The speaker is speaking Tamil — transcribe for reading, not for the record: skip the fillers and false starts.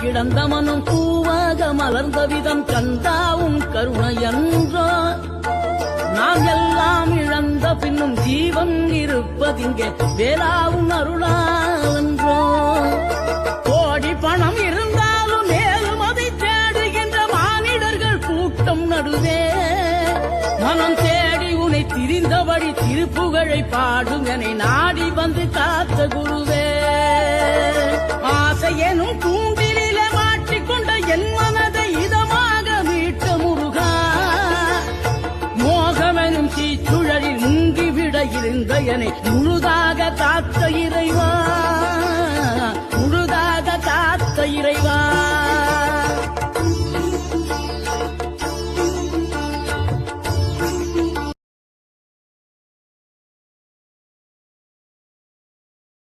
கிடந்த மனம் பூவாக மலர்ந்த விதம் கந்தாவும் கருணையன்றோ நாம் எல்லாம் இழந்த பின்னும் ஜீவன் இருப்பதிங்கே வேளாவும் அருளாவென்றோ கோடி பணம் இருந்தாலும் மேலும் அதை தேடுகின்ற மானிடர்கள் கூட்டம் நடுவே மனம் தேடி உனை திரிந்தபடி திருப்புகழை பாடும் என நாடி வந்து காத்த குருவே ஆசை எனும் கூண்டிலே மாட்டிக்கொண்ட என் மனதை இதமாக மீட்ட முருகா மோகமெனும் தீச்சுழலில் முங்கிவிட இருந்த என்னை முழுதாக காத்த இறைவா